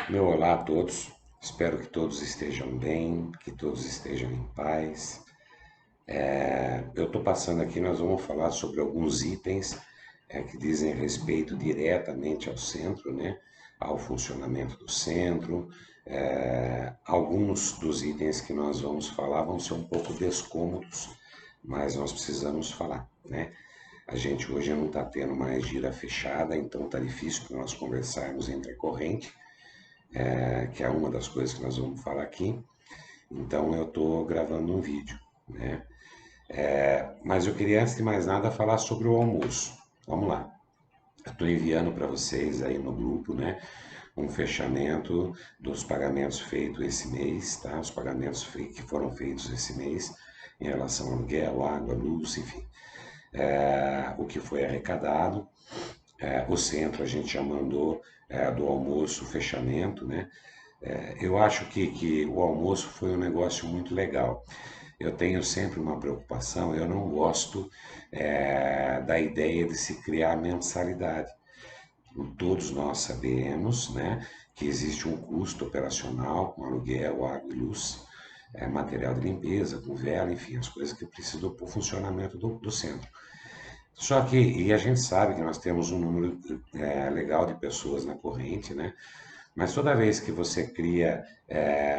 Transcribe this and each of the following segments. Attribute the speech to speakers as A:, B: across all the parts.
A: Meu olá a todos, espero que todos estejam bem, que todos estejam em paz. Eu estou passando aqui, nós vamos falar sobre alguns itens que dizem respeito diretamente ao centro, né? Ao funcionamento do centro. Alguns dos itens que nós vamos falar vão ser um pouco descômodos, mas nós precisamos falar, né? A gente hoje não está tendo mais gira fechada, então está difícil para nós conversarmos entre a corrente, que é uma das coisas que nós vamos falar aqui. Então eu estou gravando um vídeo, né? Mas eu queria, antes de mais nada, falar sobre o almoço. Vamos lá. Eu estou enviando para vocês aí no grupo, né? Um fechamento dos pagamentos feitos esse mês, tá? Os pagamentos que foram feitos esse mês em relação ao aluguel, água, luz, enfim. O que foi arrecadado. O centro a gente já mandou do almoço o fechamento, né? Eu acho que o almoço foi um negócio muito legal. Eu tenho sempre uma preocupação, eu não gosto da ideia de se criar mensalidade. Todos nós sabemos, né, que existe um custo operacional com aluguel, água e luz, material de limpeza, com vela, enfim, as coisas que precisam para o funcionamento do centro. Só que, e a gente sabe que nós temos um número legal de pessoas na corrente, né? Mas toda vez que você cria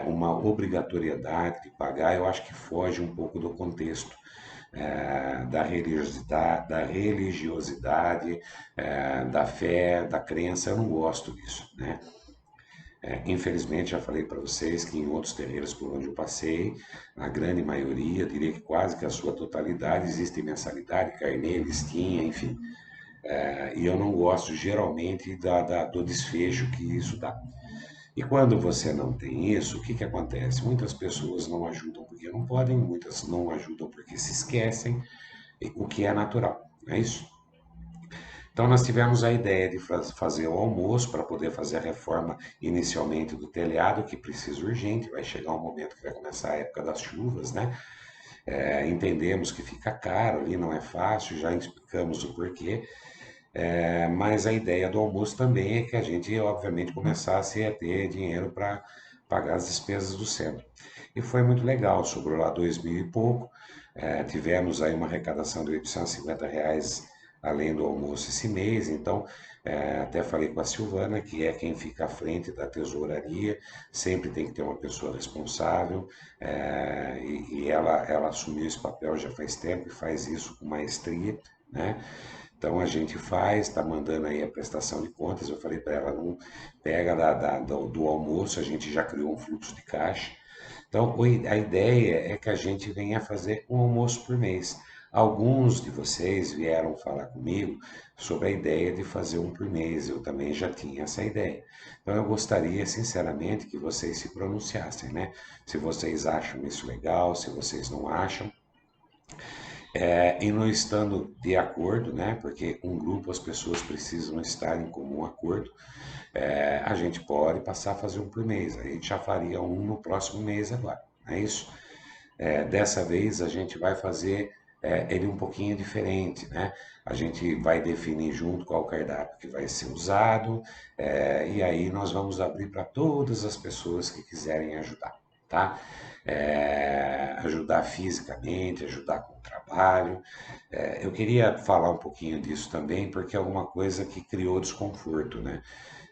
A: uma obrigatoriedade de pagar, eu acho que foge um pouco do contexto da religiosidade, da fé, da crença. Eu não gosto disso, né? Infelizmente, já falei para vocês que em outros terreiros por onde eu passei, na grande maioria, diria que quase que a sua totalidade, existe mensalidade, carnê, listinha, enfim. E eu não gosto geralmente do desfecho que isso dá. E quando você não tem isso, o que, que acontece? Muitas pessoas não ajudam porque não podem, muitas não ajudam porque se esquecem, o que é natural, não é isso? Então nós tivemos a ideia de fazer o almoço para poder fazer a reforma inicialmente do telhado, que precisa urgente, vai chegar um momento que vai começar a época das chuvas, né? Entendemos que fica caro ali, não é fácil, já explicamos o porquê, mas a ideia do almoço também é que a gente, obviamente, começasse a ter dinheiro para pagar as despesas do centro. E foi muito legal, sobrou lá 2.000 e pouco. Tivemos aí uma arrecadação de R$ 850 além do almoço esse mês, então até falei com a Silvana, que é quem fica à frente da tesouraria, sempre tem que ter uma pessoa responsável, e ela assumiu esse papel já faz tempo e faz isso com maestria, né? Então a gente faz, está mandando aí a prestação de contas. Eu falei para ela, não pega do almoço, a gente já criou um fluxo de caixa. Então a ideia é que a gente venha fazer um almoço por mês. Alguns de vocês vieram falar comigo sobre a ideia de fazer um por mês. Eu também já tinha essa ideia. Então eu gostaria, sinceramente, que vocês se pronunciassem, né? Se vocês acham isso legal, se vocês não acham. E não estando de acordo, né, porque um grupo as pessoas precisam estar em comum acordo, a gente pode passar a fazer um por mês. A gente já faria um no próximo mês agora, não é isso? Dessa vez a gente vai fazer ele um pouquinho diferente, né? A gente vai definir junto qual cardápio que vai ser usado, e aí nós vamos abrir para todas as pessoas que quiserem ajudar, tá? Ajudar fisicamente, ajudar com o trabalho. Eu queria falar um pouquinho disso também, porque é alguma coisa que criou desconforto, né?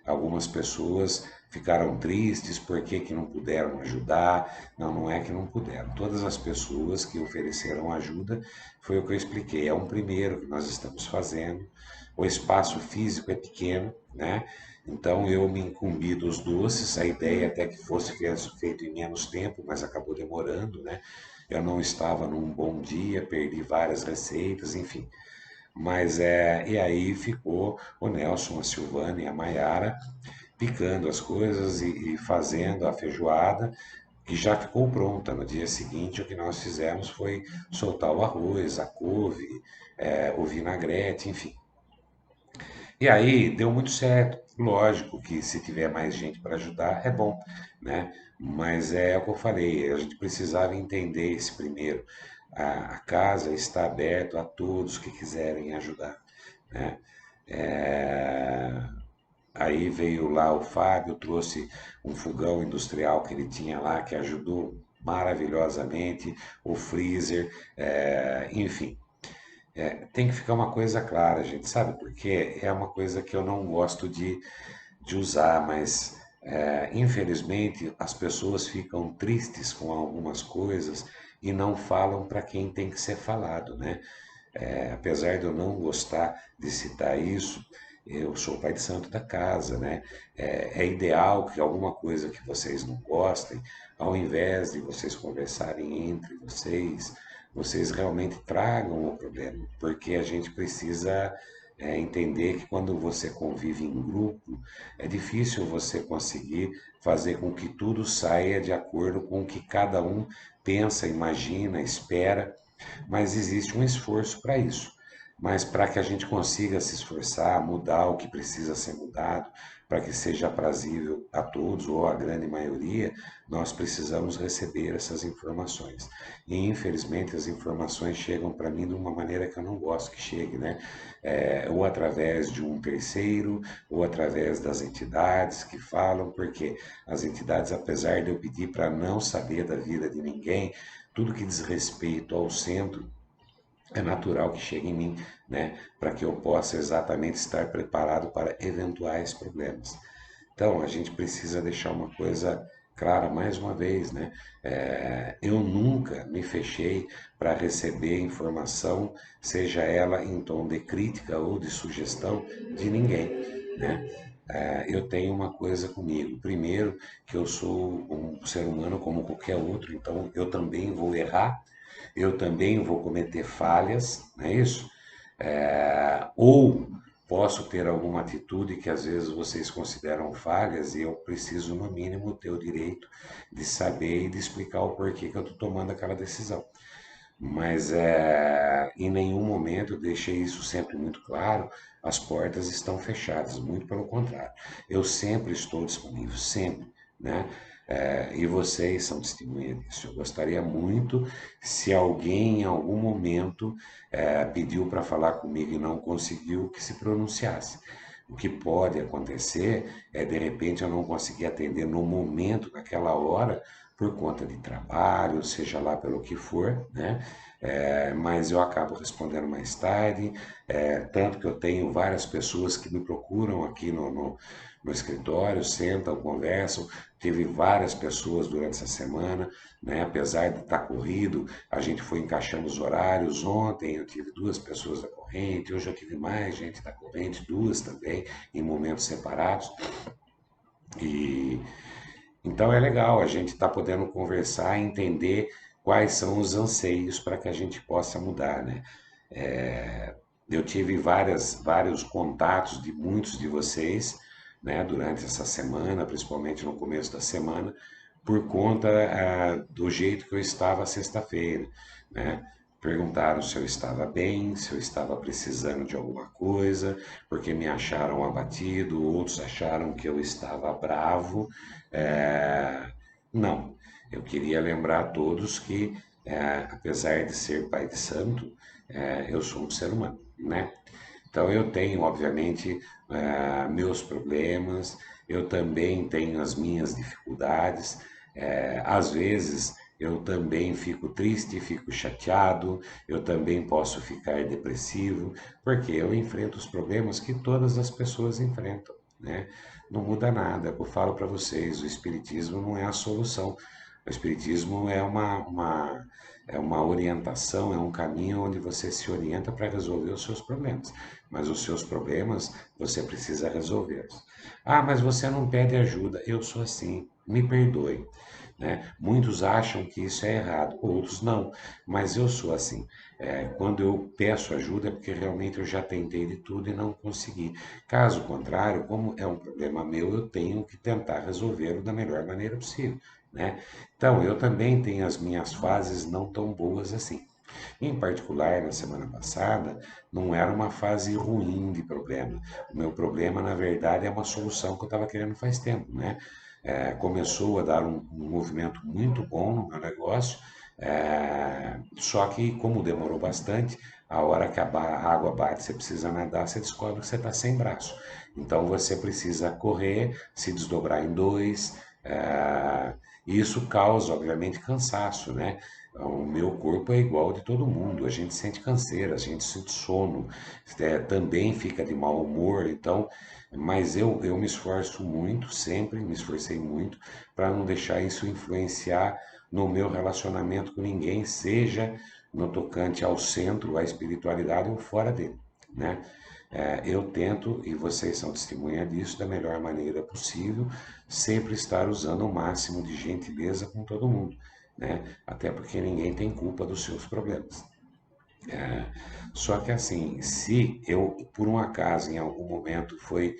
A: Algumas pessoas ficaram tristes porque que não puderam ajudar. Não, não é que não puderam. Todas as pessoas que ofereceram ajuda, foi o que eu expliquei. É um primeiro que nós estamos fazendo. O espaço físico é pequeno, né? Então eu me incumbi dos doces. A ideia até que fosse feito em menos tempo, mas acabou demorando, né? Eu não estava num bom dia, perdi várias receitas, enfim. Mas e aí ficou o Nelson, a Silvana e a Maiara picando as coisas e fazendo a feijoada, que já ficou pronta. No dia seguinte, o que nós fizemos foi soltar o arroz, a couve, o vinagrete, enfim. E aí deu muito certo. Lógico que se tiver mais gente para ajudar, é bom, né? Mas é o que eu falei, a gente precisava entender esse primeiro. A casa está aberta a todos que quiserem ajudar, né? É, Aí veio lá o Fábio, trouxe um fogão industrial que ele tinha lá, que ajudou maravilhosamente, o freezer, enfim. Tem que ficar uma coisa clara, gente, sabe por quê? É uma coisa que eu não gosto de usar, mas infelizmente as pessoas ficam tristes com algumas coisas e não falam para quem tem que ser falado, né? Apesar de eu não gostar de citar isso, eu sou o pai de santo da casa, né? É ideal que alguma coisa que vocês não gostem, ao invés de vocês conversarem entre vocês, vocês realmente tragam o problema, porque a gente precisa entender que quando você convive em grupo, é difícil você conseguir fazer com que tudo saia de acordo com o que cada um pensa, imagina, espera, mas existe um esforço para isso. Mas para que a gente consiga se esforçar, mudar o que precisa ser mudado, para que seja aprazível a todos ou a grande maioria, nós precisamos receber essas informações. E infelizmente as informações chegam para mim de uma maneira que eu não gosto que chegue, né? Ou através de um terceiro, ou através das entidades que falam, porque as entidades, apesar de eu pedir para não saber da vida de ninguém, tudo que diz respeito ao centro é natural que chegue em mim, né? Para que eu possa exatamente estar preparado para eventuais problemas. Então, a gente precisa deixar uma coisa clara mais uma vez, né? Eu nunca me fechei para receber informação, seja ela em tom de crítica ou de sugestão, de ninguém, né? Eu tenho uma coisa comigo. Primeiro, que eu sou um ser humano como qualquer outro, então eu também vou errar, eu também vou cometer falhas, não é isso? Ou posso ter alguma atitude que às vezes vocês consideram falhas e eu preciso, no mínimo, ter o direito de saber e de explicar o porquê que eu estou tomando aquela decisão. Mas em nenhum momento eu deixei isso sempre muito claro, as portas estão fechadas, muito pelo contrário. Eu sempre estou disponível, sempre, né? E vocês são testemunha disso. Eu gostaria muito se alguém em algum momento pediu para falar comigo e não conseguiu que se pronunciasse. O que pode acontecer é de repente eu não conseguir atender no momento, naquela hora, por conta de trabalho, seja lá pelo que for, né? Mas eu acabo respondendo mais tarde, tanto que eu tenho várias pessoas que me procuram aqui no escritório, sentam, conversam. Tive várias pessoas durante essa semana, né? Apesar de estar corrido, a gente foi encaixando os horários. Ontem eu tive duas pessoas da corrente, hoje eu tive mais gente da corrente, duas também, em momentos separados. E então é legal a gente estar podendo conversar e entender quais são os anseios para que a gente possa mudar, né? Eu tive vários contatos de muitos de vocês, né, durante essa semana, principalmente no começo da semana, por conta do jeito que eu estava sexta-feira, né? Perguntaram se eu estava bem, se eu estava precisando de alguma coisa, porque me acharam abatido, outros acharam que eu estava bravo. É, Não, eu queria lembrar a todos que, apesar de ser pai de santo, eu sou um ser humano, né? Então eu tenho, obviamente, meus problemas, eu também tenho as minhas dificuldades. Às vezes eu também fico triste, fico chateado, eu também posso ficar depressivo, porque eu enfrento os problemas que todas as pessoas enfrentam, né? Não muda nada. Eu falo para vocês, o espiritismo não é a solução. O espiritismo é uma orientação, é um caminho onde você se orienta para resolver os seus problemas. Mas os seus problemas você precisa resolvê-los. Ah, mas você não pede ajuda. Eu sou assim, me perdoe. Né? Muitos acham que isso é errado, outros não, mas eu sou assim. Quando eu peço ajuda é porque realmente eu já tentei de tudo e não consegui. Caso contrário, como é um problema meu, eu tenho que tentar resolvê-lo da melhor maneira possível. Né? Então, eu também tenho as minhas fases não tão boas assim. Em particular, na semana passada, não era uma fase ruim de problema. O meu problema, na verdade, é uma solução que eu estava querendo faz tempo, né? Começou a dar um movimento muito bom no meu negócio, só que como demorou bastante, a hora que a água bate, você precisa nadar, você descobre que você está sem braço. Então você precisa correr, se desdobrar em dois, e isso causa, obviamente, cansaço, né? O meu corpo é igual ao de todo mundo, a gente sente canseira, a gente sente sono, também fica de mau humor, então, mas eu me esforço muito, sempre me esforcei muito, para não deixar isso influenciar no meu relacionamento com ninguém, seja no tocante ao centro, à espiritualidade ou fora dele, né? Eu tento, e vocês são testemunha disso, da melhor maneira possível, sempre estar usando o máximo de gentileza com todo mundo, né? Até porque ninguém tem culpa dos seus problemas. Só que assim, se eu, por um acaso, em algum momento fui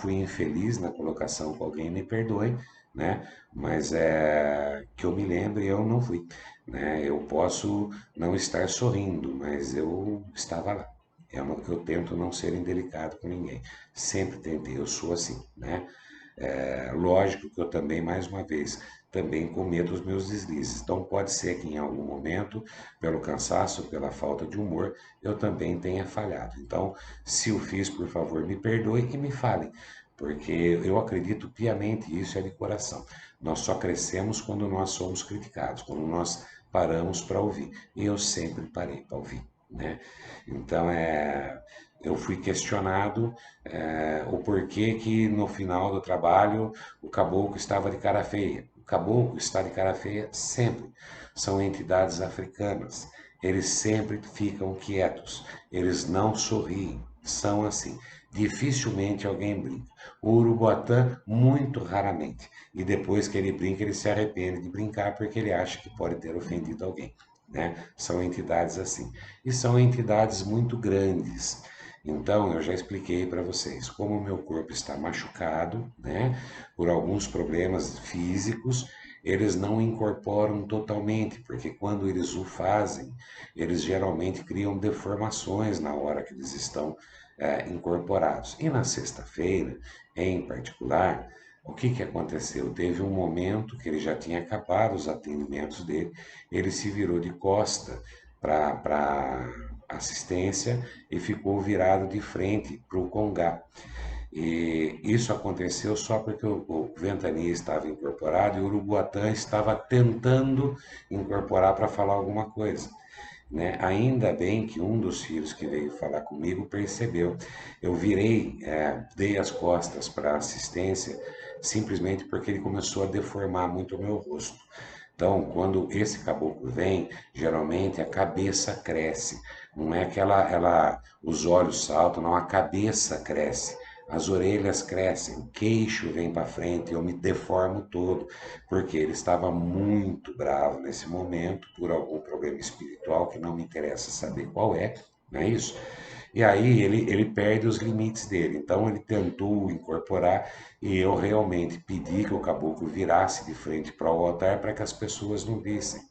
A: infeliz na colocação com alguém, me perdoe, né? Mas que eu me lembre, eu não fui, né? Eu posso não estar sorrindo, mas eu estava lá. Eu tento não ser indelicado com ninguém. Sempre tentei, eu sou assim, né? Lógico que eu também, mais uma vez, também cometo os meus deslizes. Então pode ser que em algum momento, pelo cansaço, pela falta de humor, eu também tenha falhado. Então, se o fiz, por favor, me perdoe e me fale, porque eu acredito piamente, isso é de coração. Nós só crescemos quando nós somos criticados, quando nós paramos para ouvir. E eu sempre parei para ouvir, né? Então, eu fui questionado o porquê que no final do trabalho o caboclo estava de cara feia. O caboclo está de cara feia sempre. São entidades africanas. Eles sempre ficam quietos. Eles não sorriem. São assim. Dificilmente alguém brinca. O Urubuatã, muito raramente. E depois que ele brinca, ele se arrepende de brincar porque ele acha que pode ter ofendido alguém, né? São entidades assim. E são entidades muito grandes. Então, eu já expliquei para vocês como o meu corpo está machucado, né, por alguns problemas físicos, eles não incorporam totalmente, porque quando eles o fazem, eles geralmente criam deformações na hora que eles estão incorporados. E na sexta-feira, em particular, o que que aconteceu? Teve um momento que ele já tinha acabado os atendimentos dele, ele se virou de costa para assistência e ficou virado de frente para o Congá. E isso aconteceu só porque o Ventania estava incorporado e o Urubuatã estava tentando incorporar para falar alguma coisa. Né? Ainda bem que um dos filhos que veio falar comigo percebeu. Eu virei, dei as costas para a assistência, simplesmente porque ele começou a deformar muito o meu rosto. Então, quando esse caboclo vem, geralmente a cabeça cresce. Não é que os olhos saltam, não, a cabeça cresce. As orelhas crescem, o queixo vem para frente, eu me deformo todo, porque ele estava muito bravo nesse momento por algum problema espiritual que não me interessa saber qual é, não é isso? E aí ele perde os limites dele. Então ele tentou incorporar e eu realmente pedi que o caboclo virasse de frente para o altar para que as pessoas não vissem.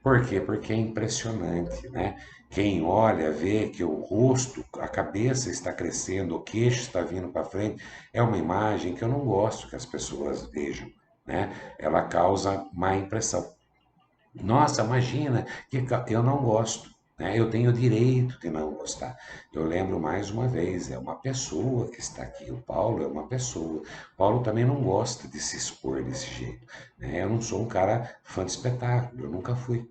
A: Por quê? Porque é impressionante, né? Quem olha vê que o rosto, a cabeça está crescendo, o queixo está vindo para frente, é uma imagem que eu não gosto que as pessoas vejam, né? Ela causa má impressão. Nossa, imagina, eu não gosto, né? Eu tenho o direito de não gostar. Eu lembro mais uma vez, é uma pessoa que está aqui. O Paulo é uma pessoa. O Paulo também não gosta de se expor desse jeito, né? Eu não sou um cara fã de espetáculo, eu nunca fui,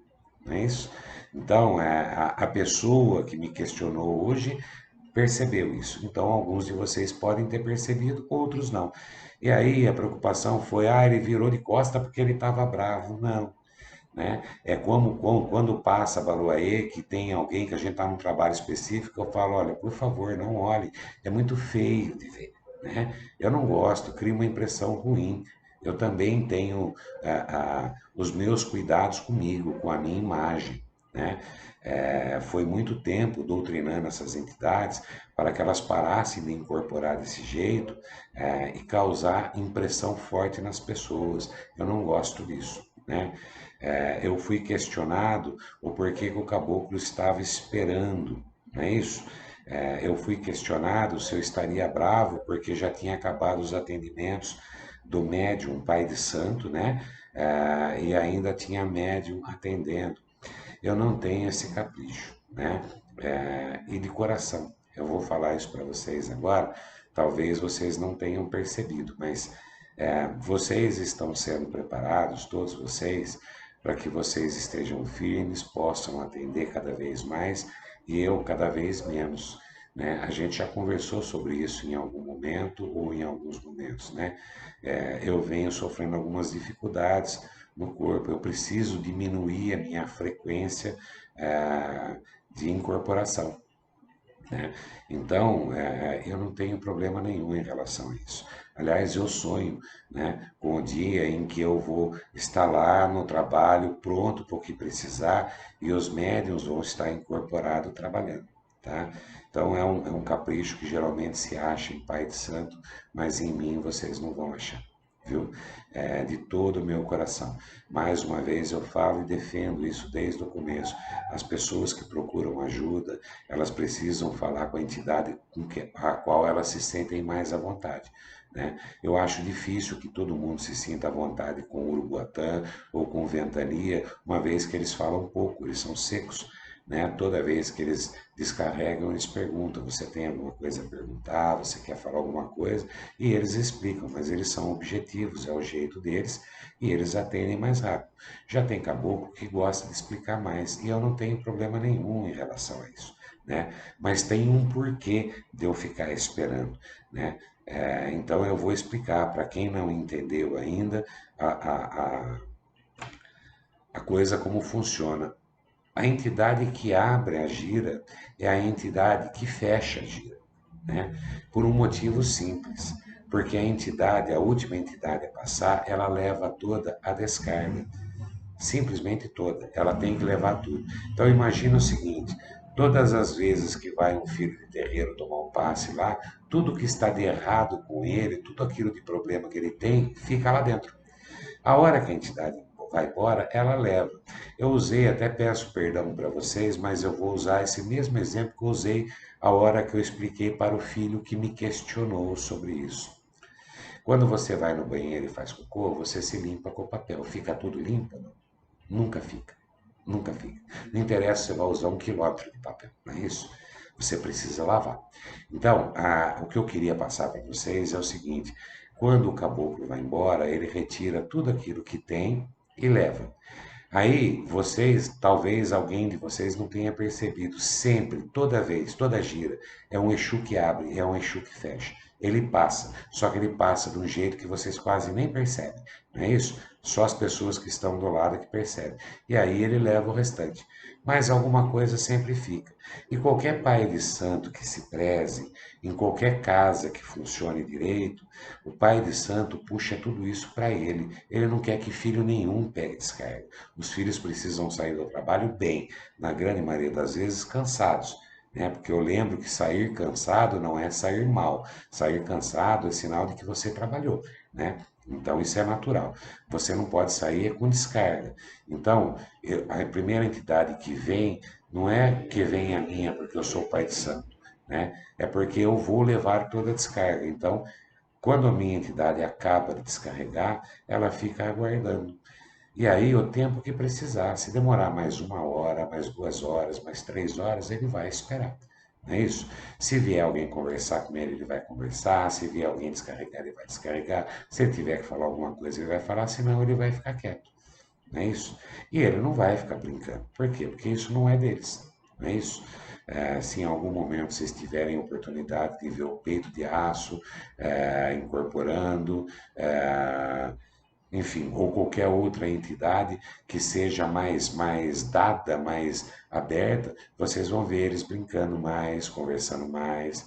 A: não é isso? Então, a pessoa que me questionou hoje percebeu isso. Então, alguns de vocês podem ter percebido, outros não. E aí a preocupação foi, ele virou de costa porque ele estava bravo. Não, né? É como quando passa a Baloaê, que tem alguém que a gente está num trabalho específico, eu falo, olha, por favor, não olhe, é muito feio de ver, né? Eu não gosto, cria uma impressão ruim. Eu também tenho os meus cuidados comigo, com a minha imagem, né? Foi muito tempo doutrinando essas entidades para que elas parassem de incorporar desse jeito e causar impressão forte nas pessoas. Eu não gosto disso, né? Eu fui questionado o porquê que o caboclo estava esperando, não é isso? Eu fui questionado se eu estaria bravo porque já tinha acabado os atendimentos do médium pai de santo, né? E ainda tinha médium atendendo. Eu não tenho esse capricho, né? E de coração, eu vou falar isso para vocês agora, talvez vocês não tenham percebido, mas vocês estão sendo preparados, todos vocês, para que vocês estejam firmes, possam atender cada vez mais e eu cada vez menos. Né? A gente já conversou sobre isso em algum momento ou em alguns momentos. Né? Eu venho sofrendo algumas dificuldades no corpo, eu preciso diminuir a minha frequência de incorporação. Né? Então, eu não tenho problema nenhum em relação a isso. Aliás, eu sonho, né, com o dia em que eu vou estar lá no trabalho, pronto para o que precisar, e os médiuns vão estar incorporados trabalhando. Tá? Então, é um capricho que geralmente se acha em Pai de Santo, mas em mim vocês não vão achar. Viu? De todo o meu coração. Mais uma vez eu falo e defendo isso desde o começo. As pessoas que procuram ajuda, elas precisam falar com a entidade com a qual elas se sentem mais à vontade. Né? Eu acho difícil que todo mundo se sinta à vontade com o Uruguatã ou com Ventania, uma vez que eles falam pouco, eles são secos. Né? Toda vez que eles descarregam, eles perguntam: você tem alguma coisa a perguntar? Você quer falar alguma coisa? E eles explicam, mas eles são objetivos, é o jeito deles e eles atendem mais rápido. Já tem caboclo que gosta de explicar mais e eu não tenho problema nenhum em relação a isso. Né? Mas tem um porquê de eu ficar esperando. Né? Então eu vou explicar para quem não entendeu ainda a coisa como funciona. A entidade que abre a gira é a entidade que fecha a gira, né? Por um motivo simples, porque a entidade, a última entidade a passar, ela leva toda a descarga, simplesmente toda, ela tem que levar tudo. Então imagina o seguinte: todas as vezes que vai um filho de terreiro tomar um passe lá, tudo que está de errado com ele, tudo aquilo de problema que ele tem, fica lá dentro. A hora que a entidade vai embora, ela leva. Eu usei, até peço perdão para vocês, mas eu vou usar esse mesmo exemplo que eu usei a hora que eu expliquei para o filho que me questionou sobre isso. Quando você vai no banheiro e faz cocô, você se limpa com papel. Fica tudo limpo? Não. Nunca fica. Nunca fica. Não interessa se você vai usar 1 quilômetro de papel, não é isso? Você precisa lavar. Então, o que eu queria passar para vocês é o seguinte: quando o caboclo vai embora, ele retira tudo aquilo que tem e leva. Aí vocês, talvez alguém de vocês não tenha percebido, sempre, toda vez, toda gira, é um Exu que abre, é um Exu que fecha. Ele passa, só que ele passa de um jeito que vocês quase nem percebem, não é isso? Só as pessoas que estão do lado que percebem. E aí ele leva o restante. Mas alguma coisa sempre fica. E qualquer pai de santo que se preze, em qualquer casa que funcione direito, o pai de santo puxa tudo isso para ele. Ele não quer que filho nenhum pegue descarga. Os filhos precisam sair do trabalho bem, na grande maioria das vezes cansados. Né? Porque eu lembro que sair cansado não é sair mal. Sair cansado é sinal de que você trabalhou. Né? Então isso é natural. Você não pode sair com descarga. Então, a primeira entidade que vem não é que vem a minha porque eu sou o pai de santo. Né? É porque eu vou levar toda a descarga. Então, quando a minha entidade acaba de descarregar, ela fica aguardando. E aí, o tempo que precisar, se demorar mais 1 hora, mais 2 horas, mais 3 horas, ele vai esperar. Não é isso? Se vier alguém conversar com ele, ele vai conversar. Se vier alguém descarregar, ele vai descarregar. Se ele tiver que falar alguma coisa, ele vai falar, senão ele vai ficar quieto. Não é isso? E ele não vai ficar brincando. Por quê? Porque isso não é deles. Não é isso? Se em algum momento vocês tiverem oportunidade de ver o peito de aço incorporando, enfim, ou qualquer outra entidade que seja mais dada, mais aberta, vocês vão ver eles brincando mais, conversando mais,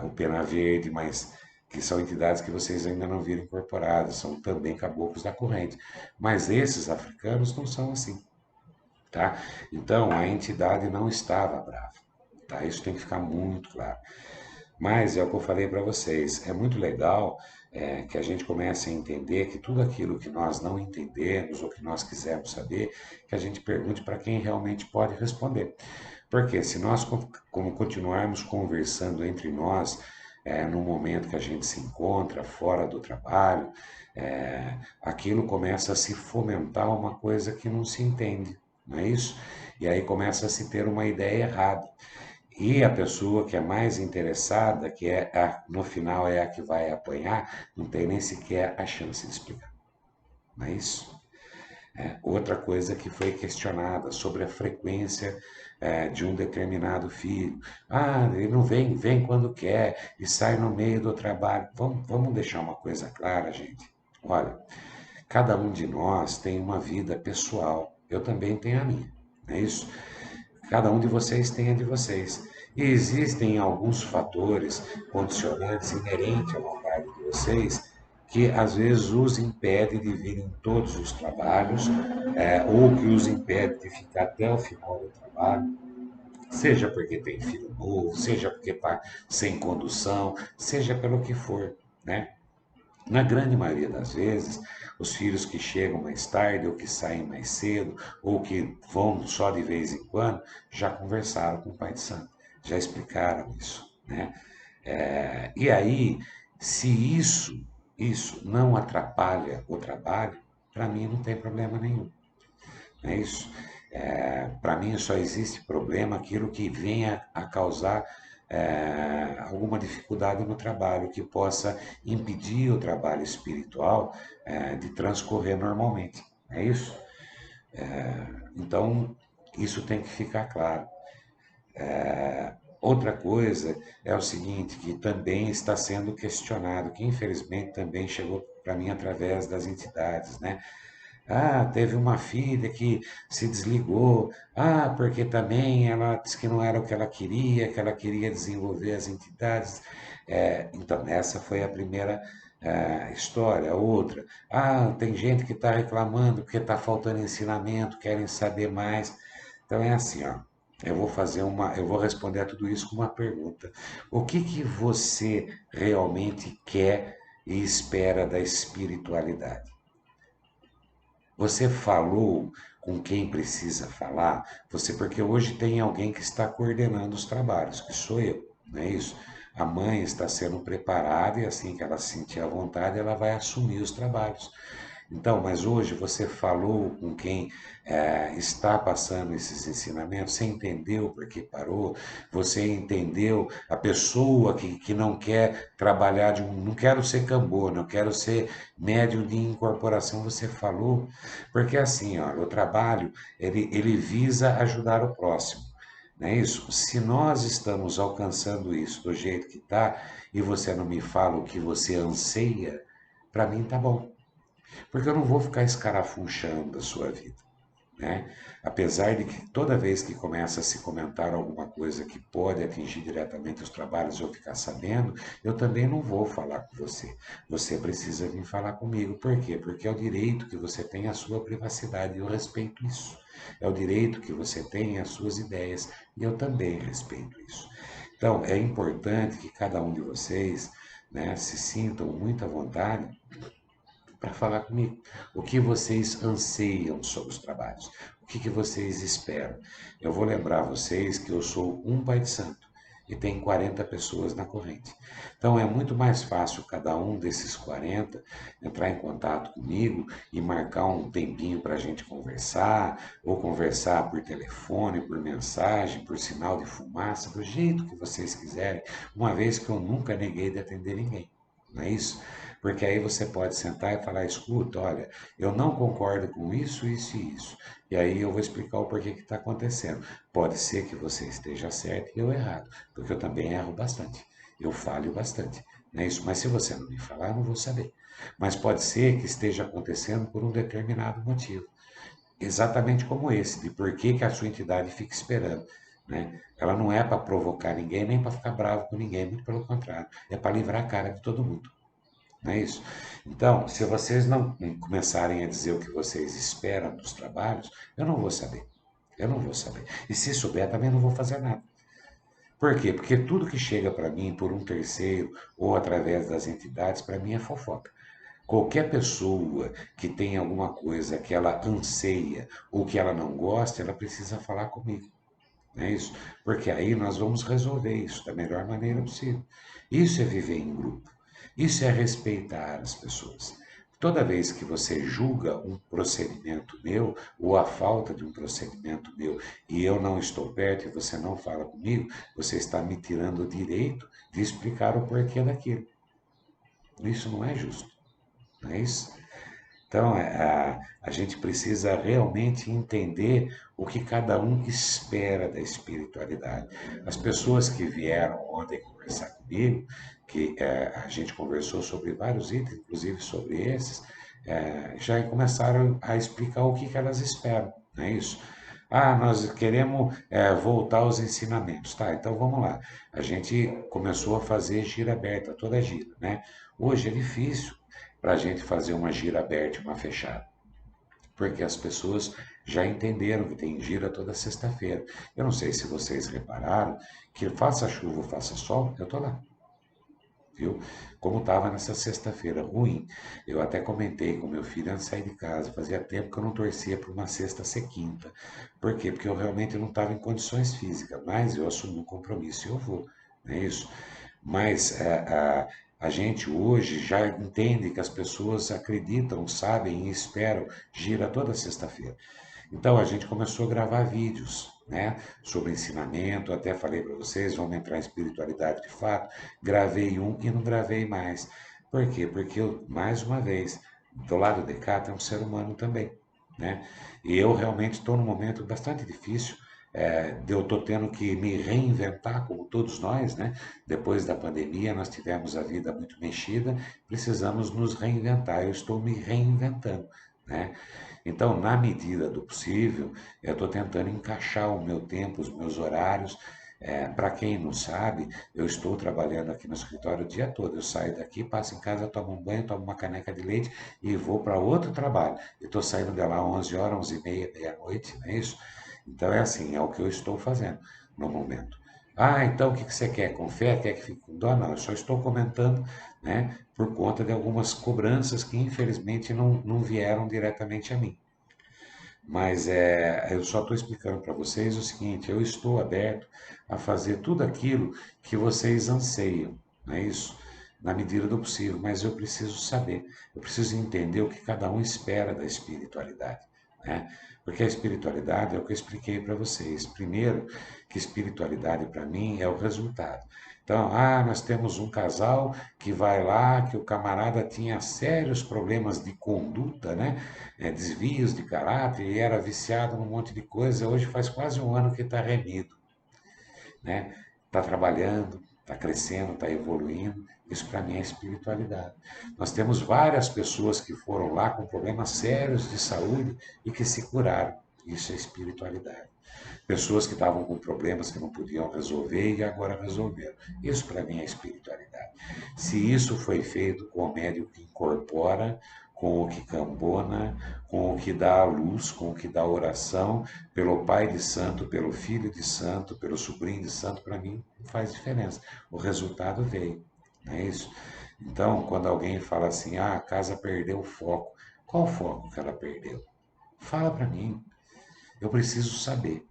A: o Pena Verde, mas que são entidades que vocês ainda não viram incorporadas, são também caboclos da corrente. Mas esses africanos não são assim, tá? Então, a entidade não estava brava, tá? Isso tem que ficar muito claro. Mas é o que eu falei para vocês, é muito legal que a gente comece a entender que tudo aquilo que nós não entendemos ou que nós quisermos saber, que a gente pergunte para quem realmente pode responder. Porque se nós como continuarmos conversando entre nós, no momento que a gente se encontra, fora do trabalho, aquilo começa a se fomentar uma coisa que não se entende, não é isso? E aí começa a se ter uma ideia errada. E a pessoa que é mais interessada, que no final é a que vai apanhar, não tem nem sequer a chance de explicar. Não é isso? Outra coisa que foi questionada sobre a frequência de um determinado filho. Ah, ele não vem, vem quando quer e sai no meio do trabalho. Vamos deixar uma coisa clara, gente. Olha, cada um de nós tem uma vida pessoal. Eu também tenho a minha, não é isso? Cada um de vocês tem a de vocês. E existem alguns fatores condicionantes inerentes à vontade de vocês que às vezes os impede de vir em todos os trabalhos, ou que os impede de ficar até o final do trabalho, seja porque tem filho novo, seja porque está sem condução, seja pelo que for, né? Na grande maioria das vezes, os filhos que chegam mais tarde, ou que saem mais cedo, ou que vão só de vez em quando, já conversaram com o Pai de Santo, já explicaram isso, né? E aí, se isso não atrapalha o trabalho, para mim não tem problema nenhum, não é isso? Para mim só existe problema aquilo que venha a causar alguma dificuldade no trabalho, que possa impedir o trabalho espiritual de transcorrer normalmente. É isso? Então, isso tem que ficar claro. Outra coisa é o seguinte, que também está sendo questionado, que infelizmente também chegou para mim através das entidades, né? Ah, teve uma filha que se desligou. Ah, porque também ela disse que não era o que ela queria desenvolver as entidades. Então, essa foi a primeira história. A outra, ah, tem gente que está reclamando porque está faltando ensinamento, querem saber mais. Então é assim, ó. Eu vou responder a tudo isso com uma pergunta. O que que você realmente quer e espera da espiritualidade? Você falou com quem precisa falar? Você, porque hoje tem alguém que está coordenando os trabalhos, que sou eu, não é isso? A mãe está sendo preparada e assim que ela se sentir à vontade, ela vai assumir os trabalhos. Então, mas hoje você falou com quem está passando esses ensinamentos, você entendeu por que parou, você entendeu a pessoa que não quer trabalhar não quero ser cambô, não quero ser médium de incorporação, você falou, porque assim, ó, o trabalho, ele visa ajudar o próximo. Não é isso? Se nós estamos alcançando isso do jeito que está, e você não me fala o que você anseia, para mim tá bom. Porque eu não vou ficar escarafunchando a sua vida, né? Apesar de que toda vez que começa a se comentar alguma coisa que pode atingir diretamente os trabalhos, eu ficar sabendo, eu também não vou falar com você. Você precisa vir falar comigo. Por quê? Porque é o direito que você tem à sua privacidade e eu respeito isso. É o direito que você tem às suas ideias e eu também respeito isso. Então, é importante que cada um de vocês, né, se sintam muito à vontade para falar comigo. O que vocês anseiam sobre os trabalhos? O que vocês esperam? Eu vou lembrar vocês que eu sou um pai de santo e tem 40 pessoas na corrente. Então é muito mais fácil cada um desses 40 entrar em contato comigo e marcar um tempinho para a gente conversar, ou conversar por telefone, por mensagem, por sinal de fumaça, do jeito que vocês quiserem, uma vez que eu nunca neguei de atender ninguém. Não é isso? Porque aí você pode sentar e falar, escuta, olha, eu não concordo com isso, isso e isso. E aí eu vou explicar o porquê que está acontecendo. Pode ser que você esteja certo e eu errado, porque eu também erro bastante. Eu falho bastante. Não é isso? Mas se você não me falar, eu não vou saber. Mas pode ser que esteja acontecendo por um determinado motivo. Exatamente como esse, de por que que a sua entidade fica esperando. Né? Ela não é para provocar ninguém, nem para ficar bravo com ninguém, muito pelo contrário. É para livrar a cara de todo mundo. Não é isso? Então, se vocês não começarem a dizer o que vocês esperam dos trabalhos, eu não vou saber. Eu não vou saber. E se souber, também não vou fazer nada. Por quê? Porque tudo que chega para mim por um terceiro ou através das entidades, para mim é fofoca. Qualquer pessoa que tem alguma coisa que ela anseia ou que ela não gosta, ela precisa falar comigo. Não é isso? Porque aí nós vamos resolver isso da melhor maneira possível. Isso é viver em grupo. Isso é respeitar as pessoas. Toda vez que você julga um procedimento meu, ou a falta de um procedimento meu, e eu não estou perto e você não fala comigo, você está me tirando o direito de explicar o porquê daquilo. Isso não é justo, não é isso? Então, a gente precisa realmente entender o que cada um espera da espiritualidade. As pessoas que vieram ontem conversar comigo, que a gente conversou sobre vários itens, inclusive sobre esses, já começaram a explicar o que elas esperam, não é isso? Ah, nós queremos voltar aos ensinamentos. Tá, então vamos lá. A gente começou a fazer gira aberta, toda gira, né? Hoje é difícil para a gente fazer uma gira aberta e uma fechada, porque as pessoas já entenderam que tem gira toda sexta-feira. Eu não sei se vocês repararam que faça chuva ou faça sol, eu tô lá, viu? Como estava nessa sexta-feira ruim. Eu até comentei com meu filho antes de sair de casa. Fazia tempo que eu não torcia para uma sexta ser quinta. Por quê? Porque eu realmente não estava em condições físicas, mas eu assumi um compromisso e eu vou. Não é isso? Mas a gente hoje já entende que as pessoas acreditam, sabem e esperam, gira toda sexta-feira. Então a gente começou a gravar vídeos, né, sobre ensinamento, até falei para vocês, vamos entrar em espiritualidade de fato. Gravei um e não gravei mais. Por quê? Porque eu, mais uma vez, do lado de cá tem um ser humano também, né? E eu realmente estou num momento bastante difícil. Eu estou tendo que me reinventar, como todos nós, né? Depois da pandemia, nós tivemos a vida muito mexida, precisamos nos reinventar. Eu estou me reinventando, né? Então, na medida do possível, eu estou tentando encaixar o meu tempo, os meus horários. Para quem não sabe, eu estou trabalhando aqui no escritório o dia todo. Eu saio daqui, passo em casa, tomo um banho, tomo uma caneca de leite e vou para outro trabalho. Eu estou saindo de lá 11 horas, 11 e meia, meia-noite, não é isso? Então é assim, é o que eu estou fazendo no momento. Ah, então o que você quer? Com fé? Quer que fique com dó? Não, eu só estou comentando, né, por conta de algumas cobranças que infelizmente não vieram diretamente a mim. Mas eu só estou explicando para vocês o seguinte: eu estou aberto a fazer tudo aquilo que vocês anseiam, não é isso? Na medida do possível, mas eu preciso saber, eu preciso entender o que cada um espera da espiritualidade, né? Porque a espiritualidade é o que eu expliquei para vocês. Primeiro, que espiritualidade para mim é o resultado. Então, nós temos um casal que vai lá, que o camarada tinha sérios problemas de conduta, né? Desvios de caráter e era viciado num monte de coisa. Hoje faz quase um ano que está remido, né? Está trabalhando, está crescendo, está evoluindo. Isso para mim é espiritualidade. Nós temos várias pessoas que foram lá com problemas sérios de saúde e que se curaram. Isso é espiritualidade. Pessoas que estavam com problemas que não podiam resolver e agora resolveram. Isso para mim é espiritualidade. Se isso foi feito com o médium que incorpora, com o que cambona, com o que dá a luz, com o que dá a oração, pelo pai de santo, pelo filho de santo, pelo sobrinho de santo, para mim não faz diferença. O resultado veio, não é isso? Então, quando alguém fala assim, a casa perdeu o foco, qual o foco que ela perdeu? Fala para mim, eu preciso saber.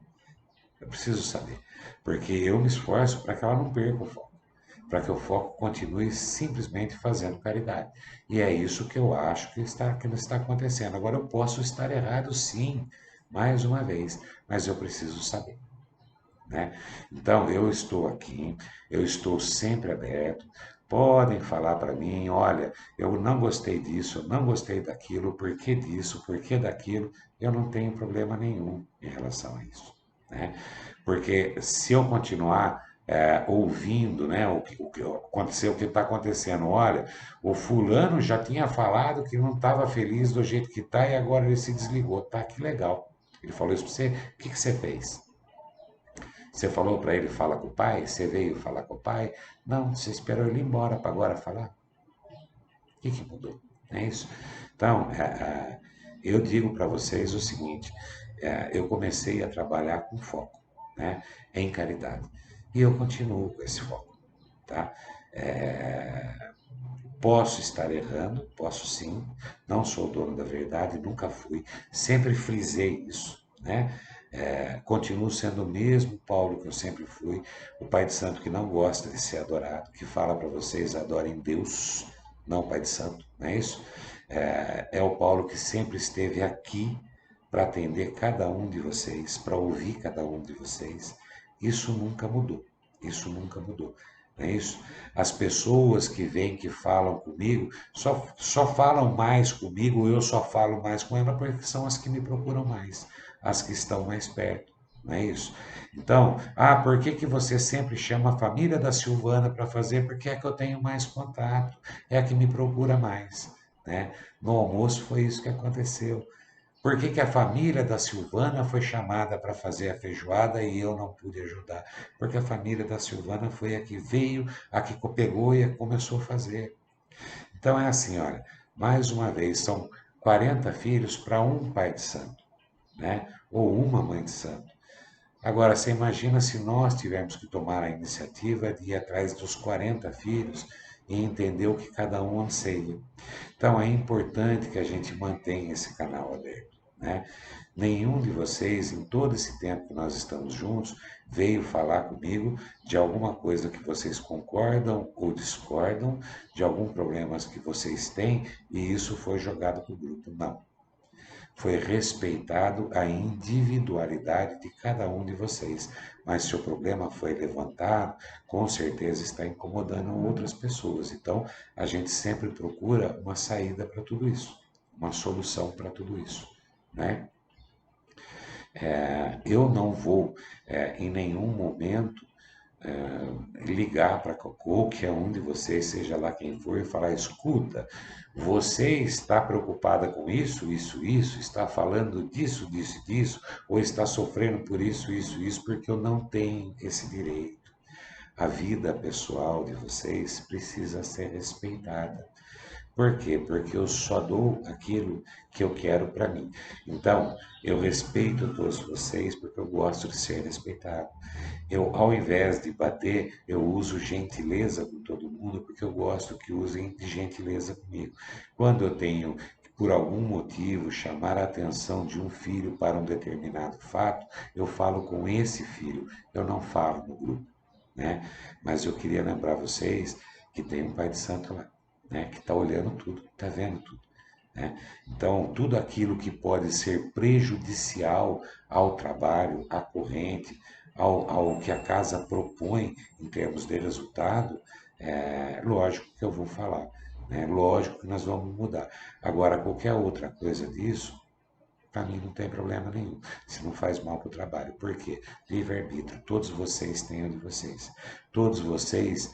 A: Eu preciso saber, porque eu me esforço para que ela não perca o foco, para que o foco continue simplesmente fazendo caridade. E é isso que eu acho que está acontecendo. Agora, eu posso estar errado, sim, mais uma vez, mas eu preciso saber, né? Então, eu estou aqui, eu estou sempre aberto. Podem falar para mim, olha, eu não gostei disso, eu não gostei daquilo, por que disso, por que daquilo. Eu não tenho problema nenhum em relação a isso, né? Porque se eu continuar ouvindo, né, o que aconteceu, o que está acontecendo, olha, o fulano já tinha falado que não estava feliz do jeito que está e agora ele se desligou. Tá, que legal. Ele falou isso para você, o que você fez? Você falou para ele falar com o pai? Você veio falar com o pai? Não, você esperou ele ir embora para agora falar? O que mudou? Não é isso? Então, eu digo para vocês o seguinte: eu comecei a trabalhar com foco, né, em caridade. E eu continuo com esse foco, tá? Posso estar errando, posso sim, não sou dono da verdade, nunca fui, sempre frisei isso, né? Continuo sendo o mesmo Paulo que eu sempre fui, o Pai de Santo que não gosta de ser adorado, que fala para vocês adorem Deus, não o Pai de Santo, não é isso? É o Paulo que sempre esteve aqui para atender cada um de vocês, para ouvir cada um de vocês. Isso nunca mudou. Isso nunca mudou. Não é isso? As pessoas que vêm, que falam comigo, só falam mais comigo, eu só falo mais com ela, porque são as que me procuram mais, as que estão mais perto. Não é isso? Então, por que que você sempre chama a família da Silvana para fazer? Porque é que eu tenho mais contato, é a que me procura mais, né? No almoço foi isso que aconteceu. Por que que a família da Silvana foi chamada para fazer a feijoada e eu não pude ajudar? Porque a família da Silvana foi a que veio, a que pegou e começou a fazer. Então é assim, olha, mais uma vez, são 40 filhos para um pai de santo, né? Ou uma mãe de santo. Agora, você imagina se nós tivermos que tomar a iniciativa de ir atrás dos 40 filhos e entender o que cada um anseia. Então, é importante que a gente mantenha esse canal aberto, né? Nenhum de vocês, em todo esse tempo que nós estamos juntos, veio falar comigo de alguma coisa que vocês concordam ou discordam, de algum problema que vocês têm, e isso foi jogado para o grupo. Não. Foi respeitado a individualidade de cada um de vocês. Mas se o problema foi levantado, com certeza está incomodando outras pessoas. Então, a gente sempre procura uma saída para tudo isso, uma solução para tudo isso, né? Eu não vou, em nenhum momento, ligar para qualquer um de vocês, seja lá quem for, e falar: escuta, você está preocupada com isso, isso, isso, está falando disso, disso, disso, ou está sofrendo por isso, isso, isso, porque eu não tenho esse direito. A vida pessoal de vocês precisa ser respeitada. Por quê? Porque eu só dou aquilo que eu quero para mim. Então, eu respeito todos vocês porque eu gosto de ser respeitado. Eu, ao invés de bater, eu uso gentileza com todo mundo porque eu gosto que usem de gentileza comigo. Quando eu tenho que, por algum motivo, chamar a atenção de um filho para um determinado fato, eu falo com esse filho, eu não falo no grupo, né? Mas eu queria lembrar vocês que tem um Pai de Santo lá, né? Que está olhando tudo, está vendo tudo, né? Então, tudo aquilo que pode ser prejudicial ao trabalho, à corrente, ao que a casa propõe em termos de resultado, lógico que eu vou falar, né? Lógico que nós vamos mudar. Agora, qualquer outra coisa disso, para mim não tem problema nenhum, se não faz mal para o trabalho. Por quê? Livre-arbítrio. Todos vocês têm o de vocês. Todos vocês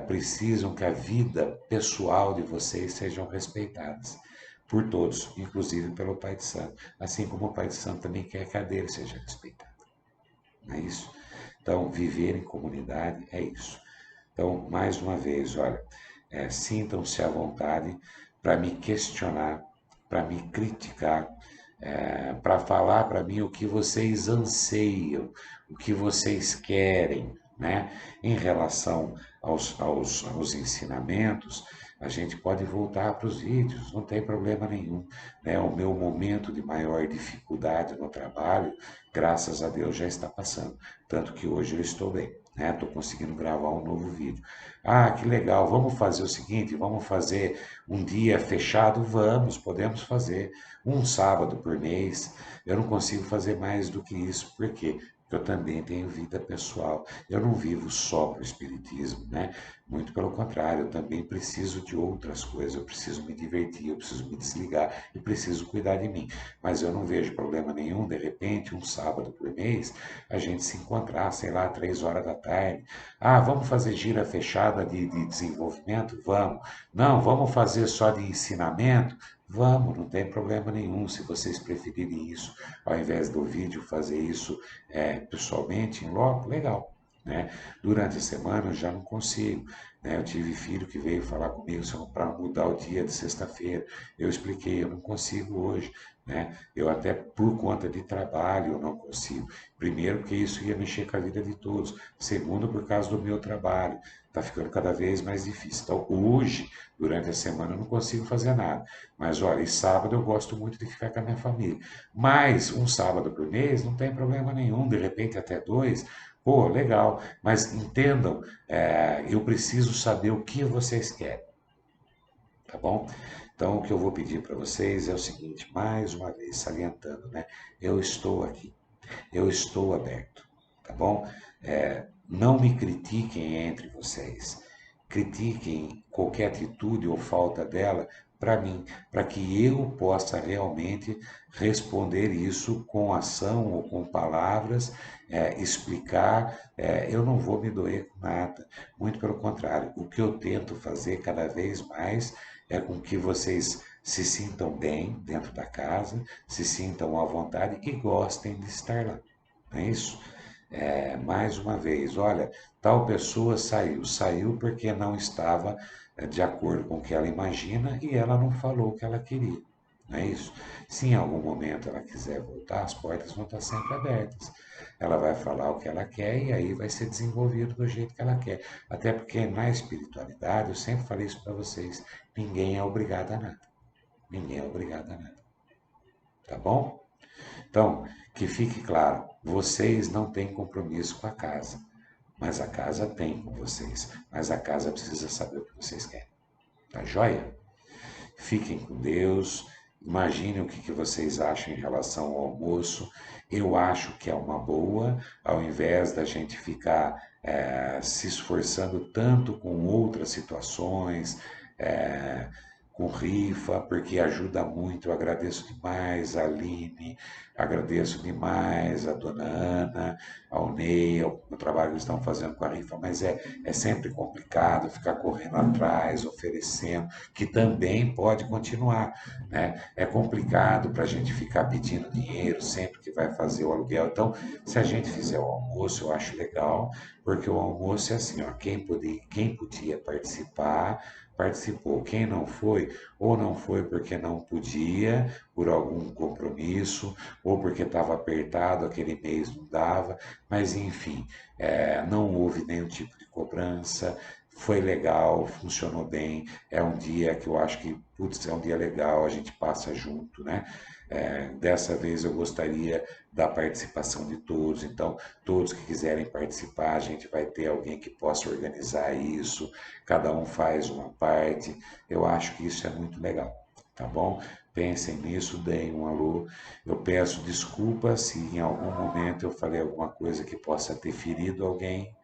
A: precisam que a vida pessoal de vocês sejam respeitadas por todos, inclusive pelo Pai de Santo. Assim como o Pai de Santo também quer que a dele seja respeitada. Não é isso? Então, viver em comunidade é isso. Então, mais uma vez, olha, sintam-se à vontade para me questionar, para me criticar, para falar para mim o que vocês anseiam, o que vocês querem, né? Em relação aos ensinamentos, a gente pode voltar para os vídeos, não tem problema nenhum, né? O meu momento de maior dificuldade no trabalho, graças a Deus, já está passando. Tanto que hoje eu estou bem, né? Estou conseguindo gravar um novo vídeo. Que legal, vamos fazer o seguinte, vamos fazer um dia fechado? Vamos, podemos fazer. Um sábado por mês. Eu não consigo fazer mais do que isso, por quê? Porque eu também tenho vida pessoal. Eu não vivo só para o espiritismo, né? Muito pelo contrário, eu também preciso de outras coisas. Eu preciso me divertir, eu preciso me desligar e preciso cuidar de mim. Mas eu não vejo problema nenhum, de repente, um sábado por mês, a gente se encontrar, sei lá, 3 horas da tarde. Vamos fazer gira fechada de desenvolvimento? Vamos. Não, vamos fazer só de ensinamento? Vamos, não tem problema nenhum. Se vocês preferirem isso, ao invés do vídeo, fazer isso pessoalmente, em loco, legal. Né? Durante a semana eu já não consigo. Né? Eu tive filho que veio falar comigo para mudar o dia de sexta-feira. Eu expliquei, eu não consigo hoje. Né? Eu até por conta de trabalho eu não consigo. Primeiro, porque isso ia mexer com a vida de todos. Segundo, por causa do meu trabalho. Está ficando cada vez mais difícil. Então, hoje, durante a semana, eu não consigo fazer nada. Mas, olha, e sábado eu gosto muito de ficar com a minha família. Mas, um sábado por mês, não tem problema nenhum. De repente, até dois. Pô, legal. Mas entendam, eu preciso saber o que vocês querem. tá bom? Então, o que eu vou pedir para vocês é o seguinte, mais uma vez, salientando, né? Eu estou aqui, eu estou aberto, tá bom? Não me critiquem entre vocês, critiquem qualquer atitude ou falta dela para mim, para que eu possa realmente responder isso com ação ou com palavras, explicar. Eu não vou me doer com nada, muito pelo contrário, o que eu tento fazer cada vez mais é com que vocês se sintam bem dentro da casa, se sintam à vontade e gostem de estar lá. Não é isso? Mais uma vez, olha, tal pessoa saiu porque não estava de acordo com o que ela imagina e ela não falou o que ela queria. Não é isso? Se em algum momento ela quiser voltar, as portas vão estar sempre abertas. Ela vai falar o que ela quer e aí vai ser desenvolvido do jeito que ela quer. Até porque na espiritualidade, eu sempre falei isso para vocês, ninguém é obrigado a nada. Ninguém é obrigado a nada. Tá bom? Então, que fique claro, vocês não têm compromisso com a casa, mas a casa tem com vocês. Mas a casa precisa saber o que vocês querem. Tá joia? Fiquem com Deus. Imaginem o que vocês acham em relação ao almoço. Eu acho que é uma boa, ao invés da gente ficar se esforçando tanto com outras situações, é, com rifa, porque ajuda muito. Eu agradeço demais a Aline, agradeço demais a dona Ana, ao Ney, o trabalho que eles estão fazendo com a rifa, mas é sempre complicado ficar correndo atrás, oferecendo, que também pode continuar, né? É complicado para a gente ficar pedindo dinheiro sempre que vai fazer o aluguel. Então, se a gente fizer o almoço, eu acho legal, porque o almoço é assim, ó, quem podia participar, participou. Quem não foi, ou não foi porque não podia, por algum compromisso, ou porque estava apertado, aquele mês não dava, mas enfim, não houve nenhum tipo de cobrança, foi legal, funcionou bem, é um dia que eu acho que, putz, é um dia legal, a gente passa junto, né? Dessa vez eu gostaria da participação de todos, então todos que quiserem participar, a gente vai ter alguém que possa organizar isso, cada um faz uma parte, eu acho que isso é muito legal, tá bom? Pensem nisso, deem um alô. Eu peço desculpas se em algum momento eu falei alguma coisa que possa ter ferido alguém,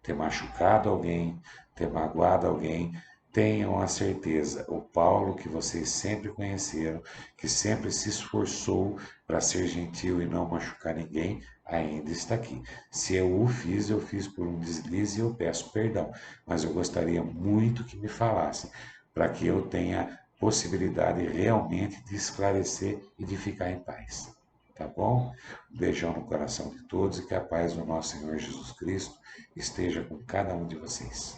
A: ter machucado alguém, ter magoado alguém. Tenham a certeza, o Paulo que vocês sempre conheceram, que sempre se esforçou para ser gentil e não machucar ninguém, ainda está aqui. Se eu fiz por um deslize e eu peço perdão, mas eu gostaria muito que me falassem, para que eu tenha possibilidade realmente de esclarecer e de ficar em paz. Tá bom? Um beijão no coração de todos e que a paz do nosso Senhor Jesus Cristo esteja com cada um de vocês.